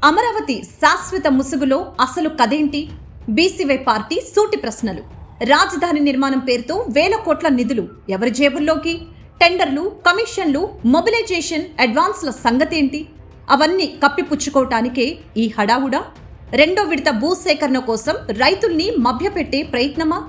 అమరావతి శాశ్వత ముసుగులో అసలు కదేంటి? బీసీవై పార్టీ సూటి ప్రశ్నలు. రాజధాని నిర్మాణం పేరుతో వేల కోట్ల నిధులు ఎవరి జేబుల్లోకి? టెండర్లు, కమిషన్లు, మొబిలైజేషన్, అడ్వాన్స్ల సంగతేంటి? అవన్నీ కప్పిపుచ్చుకోవటానికే ఈ హడావుడా? రెండో విడత భూసేకరణ కోసం రైతుల్ని మభ్యపెట్టే ప్రయత్నమా?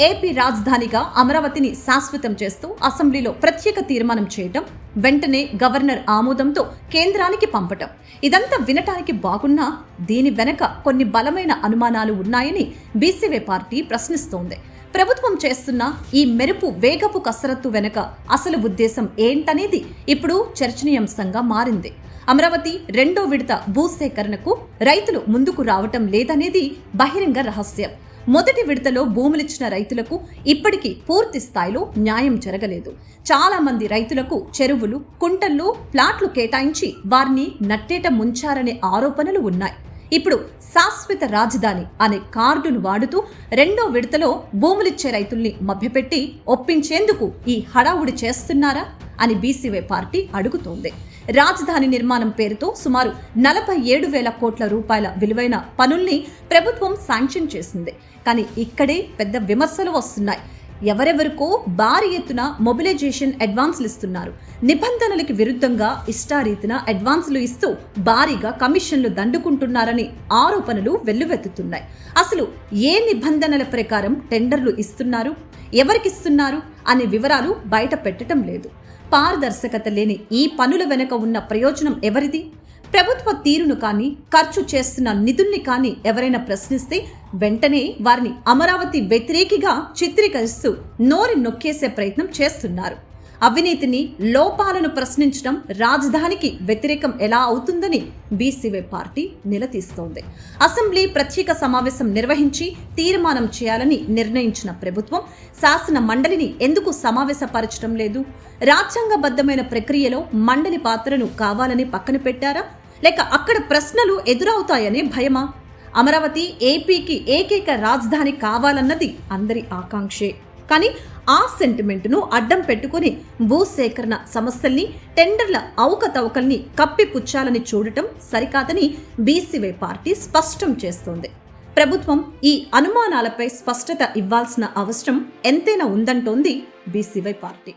ఏపీ రాజధానిగా అమరావతిని శాశ్వతం చేస్తూ అసెంబ్లీలో ప్రత్యేక తీర్మానం చేయటం, వెంటనే గవర్నర్ ఆమోదంతో కేంద్రానికి పంపటం, ఇదంతా వినటానికి బాగున్నా దీని వెనక కొన్ని బలమైన అనుమానాలు ఉన్నాయని బీసీవై పార్టీ ప్రశ్నిస్తోంది. ప్రభుత్వం చేస్తున్న ఈ మెరుపు వేగపు కసరత్తు వెనక అసలు ఉద్దేశం ఏంటనేది ఇప్పుడు చర్చనీయాంశంగా మారింది. అమరావతి రెండో విడత భూసేకరణకు రైతులు ముందుకు రావటం లేదనేది బహిరంగ రహస్యం. మొదటి విడతలో భూములిచ్చిన రైతులకు ఇప్పటికీ పూర్తి స్థాయిలో న్యాయం జరగలేదు. చాలా మంది రైతులకు చెరువులు, కుంటల్లో ప్లాట్లు కేటాయించి వారిని నట్టేట ముంచారనే ఆరోపణలు ఉన్నాయి. ఇప్పుడు శాశ్వత రాజధాని అనే కార్డును వాడుతూ రెండో విడతలో భూములిచ్చే రైతుల్ని మభ్యపెట్టి ఒప్పించేందుకు ఈ హడావుడి చేస్తున్నారా అని బీసీవై పార్టీ అడుగుతోంది. రాజధాని నిర్మాణం పేరుతో సుమారు 47,000 కోట్ల రూపాయల విలువైన పనుల్ని ప్రభుత్వం శాంక్షన్ చేసింది. కానీ ఇక్కడే పెద్ద విమర్శలు వస్తున్నాయి. ఎవరెవరికో భారీ ఎత్తున మొబిలైజేషన్ అడ్వాన్స్లు ఇస్తున్నారు. నిబంధనలకి విరుద్ధంగా ఇష్టారీతిన అడ్వాన్సులు ఇస్తూ భారీగా కమిషన్లు దండుకుంటున్నారని ఆరోపణలు వెల్లువెత్తుతున్నాయి. అసలు ఏ నిబంధనల ప్రకారం టెండర్లు ఇస్తున్నారు, ఎవరికిస్తున్నారు అనే వివరాలు బయట పెట్టడం లేదు. పారదర్శకత లేని ఈ పనుల వెనుక ఉన్న ప్రయోజనం ఎవరిది? ప్రభుత్వ తీరును కానీ, ఖర్చు చేస్తున్న నిధుల్ని కానీ ఎవరైనా ప్రశ్నిస్తే వెంటనే వారిని అమరావతి వ్యతిరేకిగా చిత్రీకరిస్తూ నోరి నొక్కేసే ప్రయత్నం చేస్తున్నారు. అవినీతిని, లోపాలను ప్రశ్నించడం రాజధానికి వ్యతిరేకం ఎలా అవుతుందని బీసీవై పార్టీ నిలదీస్తోంది. అసెంబ్లీ ప్రత్యేక సమావేశం నిర్వహించి తీర్మానం చేయాలని నిర్ణయించిన ప్రభుత్వం శాసన మండలిని ఎందుకు సమావేశపరచడం లేదు? రాజ్యాంగబద్ధమైన ప్రక్రియలో మండలి పాత్రను కావాలని పక్కన పెట్టారా? లేక అక్కడ ప్రశ్నలు ఎదురవుతాయనే భయమా? అమరావతి ఏపీకి ఏకైక రాజధాని కావాలన్నది అందరి ఆకాంక్షే. కానీ ఆ సెంటిమెంట్ను అడ్డం పెట్టుకుని భూసేకరణ సమస్యల్ని, టెండర్ల అవకతవకల్ని కప్పిపుచ్చాలని చూడటం సరికాదని బీసీవై పార్టీ స్పష్టం చేస్తోంది. ప్రభుత్వం ఈ అనుమానాలపై స్పష్టత ఇవ్వాల్సిన అవసరం ఎంతైనా ఉందంటోంది బీసీవై పార్టీ.